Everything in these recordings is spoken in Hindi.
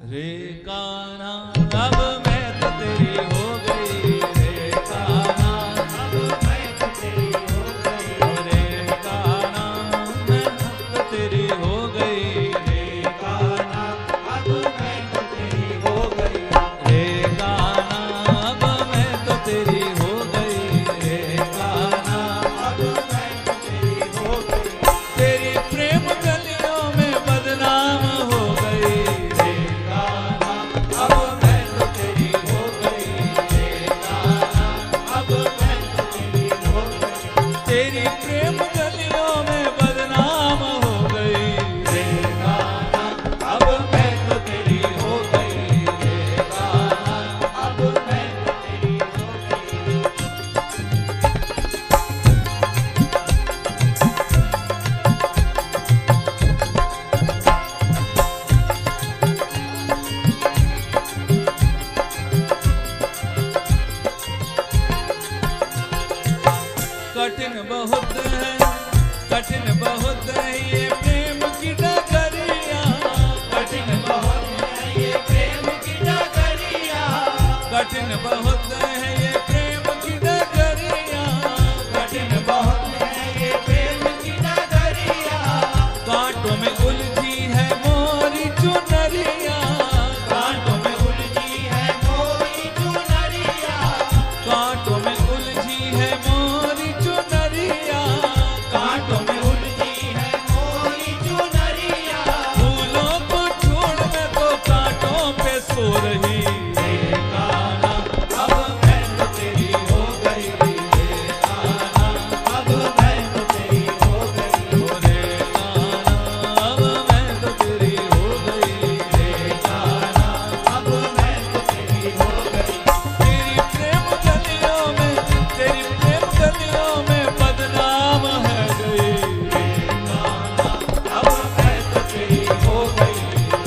रे कान्हा अब मैं तो तेरी हो गई, रे कान्हा अब मैं तो तेरी हो गई, रे कान्हा मैं तो तेरी हो गई, रे कान्हा अब मैं तो तेरी हो गई, रे कान्हा अब मैं तो तेरी हो गई, रे कान्हा अब मैं तो तेरी हो गई, तेरी प्रेम गलियों में बदनाम हो गई, रे कान्हा अब मैं तो तेरी हो गई, रे कान्हा अब मैं तो तेरी हो गई, तेरी प्रेम गलियों में बदनाम हो गई, रे कान्हा अब मैं तो तेरी हो गई, रे कान्हा अब मैं तो तेरी हो गई। कठिन बहुत है, कठिन बहुत है ये प्रेम की डगरिया, कठिन बहुत है ये प्रेम की डगरिया, कठिन बहुत है ये प्रेम की डगरिया, कठिन बहुत है ये प्रेम की डगरिया, कांटों में उलझी है मोरी चुनरिया, कांटों में उलझी है मोरी चुनरिया, कांटों में उलझी है मोरी चुनरिया, कांटों में उलझी है मोरी चुनरिया, फूलों को छोड़ मैं तो कांटों पे सो रही, रे कान्हा अब मैं तो तेरी हो गई, रे कान्हा अब मैं तो तेरी हो गई, रे कान्हा अब मैं तो तेरी हो गई, रे कान्हा अब मैं तो तेरी हो गई, तेरी प्रेम गलियों में, तेरी प्रेम गलियों में बदनाम है गई, रे कान्हा अब मैं तो तेरी हो गई,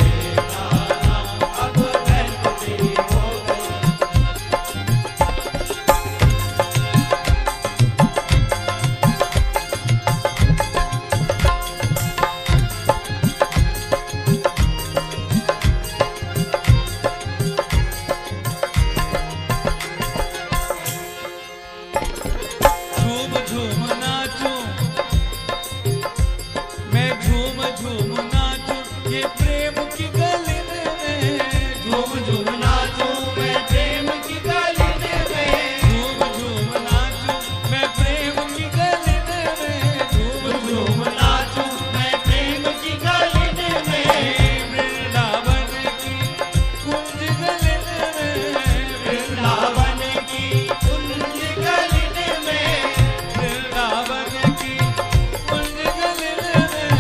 रे कान्हा अब मैं तो तेरी हो गई। झूम झूम नाचूं, मैं झूम झूम नाचूं ये प्रेम की गलिन में, झूम झूम नाचूं मैं प्रेम की गलिन में, झूम झूम नाचूं मैं प्रेम की गलिन में, झूम झूम नाचूं मैं प्रेम की गलिन में, वृंदावन की कुंज गलिन में, वृंदावन की कुंज गलिन में, वृंदावन की कुंज गलिन में,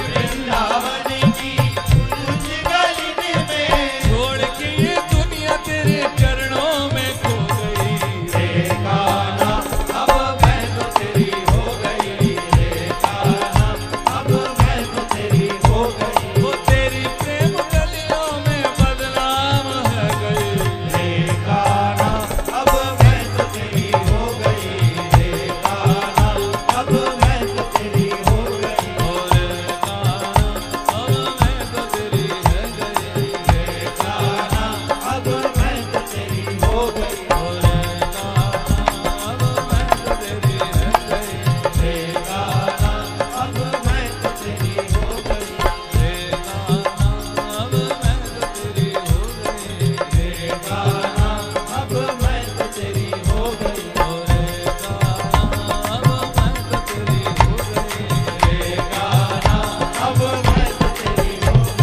वृंदावन की कुंज गलिन में, छोड़ के ये दुनिया तेरे चरणों में खो गई, रे कान्हा अब मैं तो तेरी हो गई, रे कान्हा अब मैं तो तेरी हो गई, वो तेरी प्रेम गलियों में बदनाम है गई, रे कान्हा अब मैं तो तेरी हो गई, रे कान्हा अब मैं तो तेरी हो गई, रे कान्हा अब मैं तो तेरी है गई, रे कान्हा अब मैं तो तेरी हो गई, रे कान्हा अब मैं तो तेरी है गई, रे कान्हा अब मैं तो तेरी हो गई, रे कान्हा अब मैं तो तेरी हो गई, रे कान्हा अब मैं तो तेरी हो गई, रे कान्हा अब मैं तो तेरी हो गई, रे कान्हा अब मैं तो तेरी हो गई,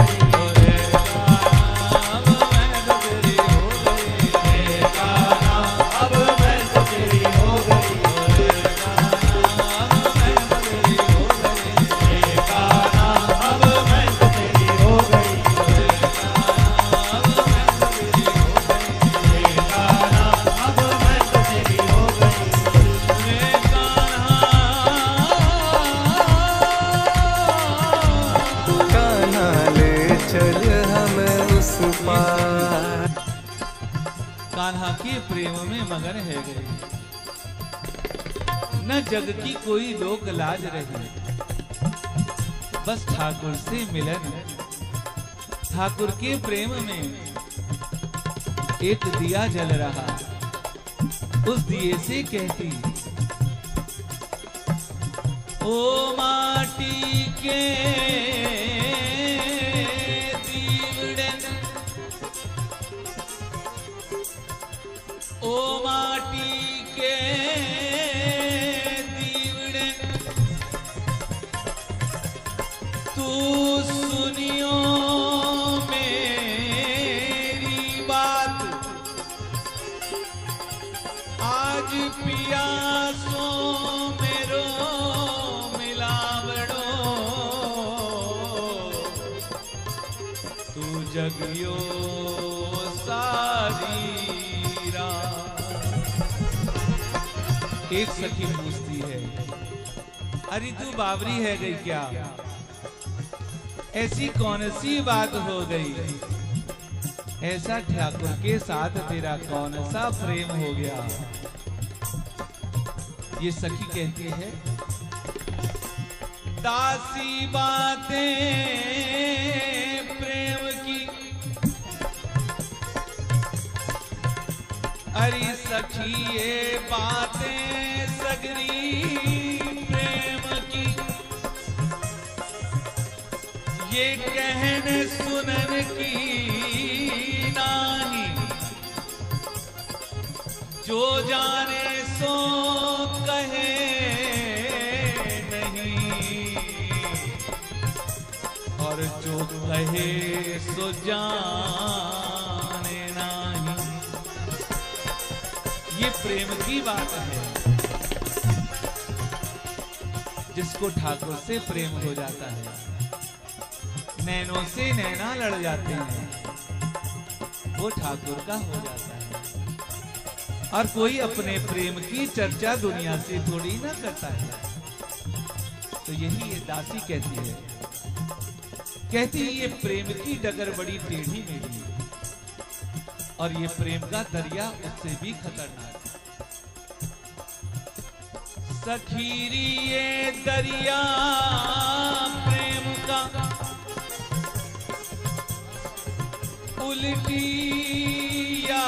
रे कान्हा अब मैं तो तेरी हो गई, रे कान्हा अब मैं तो तेरी हो गई, रे कान्हा अब मैं तो तेरी हो गई, रे कान्हा अब मैं तो तेरी हो गई, रे कान्हा अब मैं तो तेरी हो गई, रे कान्हा अब मैं तो तेरी हो गई, रे कान्हा। कान्हा ले चल हमें उस पार। कान्हा के प्रेम में मगन है गए, न जग की कोई लोक लाज रही, बस ठाकुर से मिलन ठाकुर के प्रेम में एक दिया जल रहा, उस दिए से कहती, ओ माटी के दीवड़े, ओ माटी के दीवड़े, तू सुनियो मेरी बात, आज पियासो मेरो मिलावड़ो, तू जगियो सारी रात। एक सखी पूछती है, अरे तू बावरी है गई क्या? ऐसी कौन सी बात हो गई? ऐसा ठाकुर के साथ तेरा कौन सा प्रेम हो गया? ये सखी कहती है, दासी बातें प्रेम की, अरे सखी ये बातें सगरी प्रेम की, ये कहने सुनन की नानी, जो जाने सो कहे नहीं, और जो कहे सो जाने नहीं। ये प्रेम की बात है। जिसको ठाकुर से प्रेम हो जाता है, नैनों से नैना लड़ जाते हैं, वो ठाकुर का हो जाता है। और कोई अपने प्रेम की चर्चा दुनिया से थोड़ी ना करता है। तो यही ये दासी कहती है, कहती ये प्रेम की डगर बड़ी टेढ़ी मेढ़ी, और ये प्रेम का दरिया उससे भी खतरनाक। सखीरी ये दरिया प्रेम का, उल्टिया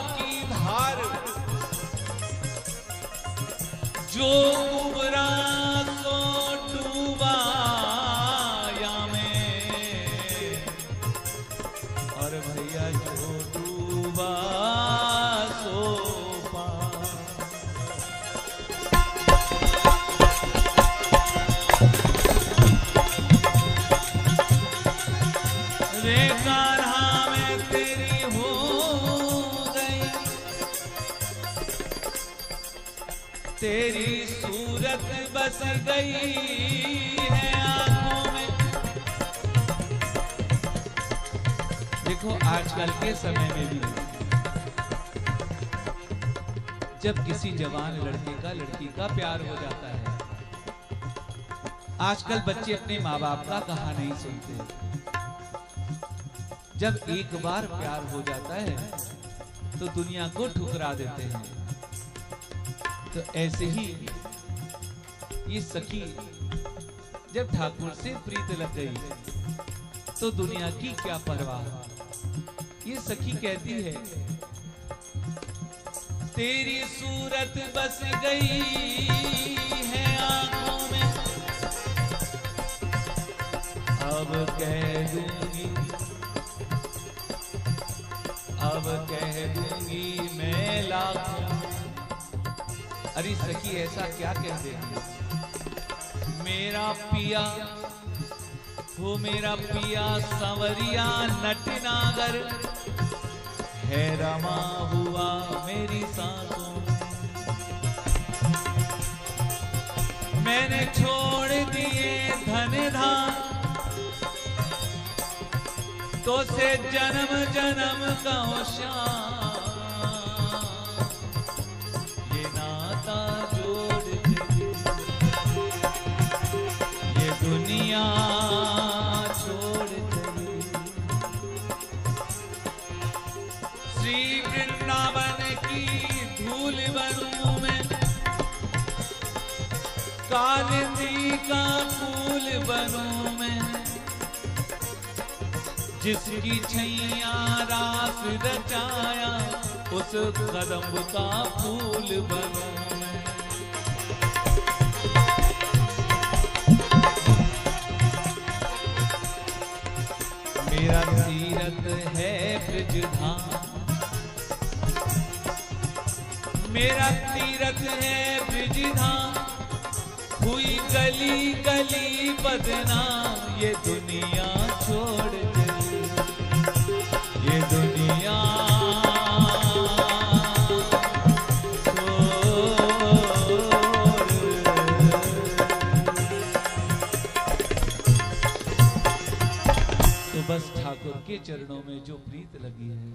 की धार, जो उबरा सो डूबा या में, और भैया जो डूबा सो पार। रे कान्हा में तेरी हो गई, तेरी सूरत बस गई है आंखों में। देखो आजकल के समय में भी जब किसी जवान लड़के का लड़की का प्यार हो जाता है, आजकल बच्चे अपने माँ बाप का कहा नहीं सुनते। जब एक बार प्यार हो जाता है तो दुनिया को ठुकरा देते हैं। तो ऐसे ही ये सखी जब ठाकुर से प्रीत लग गई तो दुनिया की क्या परवाह। ये सखी कहती है, तेरी सूरत बस गई है आंखों में, अब कह दूंगी, अब कह दूंगी मैं लाखों। अरे सखी ऐसा क्या कह देंगे? मेरा पिया हो, मेरा पिया संवरिया नटनागर है, रमा हुआ मेरी सांसों। मैंने छोड़ दिए धन धाम, तो से जन्म जन्म का श्याम, ये नाता जोड़ दे, ये दुनिया छोड़ दे। श्री वृंदावन की धूल बनूं मैं, कालिंदी का फूल बनूं मैं, जिसकी छैया रास रचाया उस कदम का फूल बनूं मैं। मेरा तीरथ है ब्रजधाम, मेरा तीरथ है ब्रजधाम, हुई गली गली बदनाम ये दुनिया छोड़ चली, ये दुनिया तो बस ठाकुर के चरणों में जो प्रीत लगी है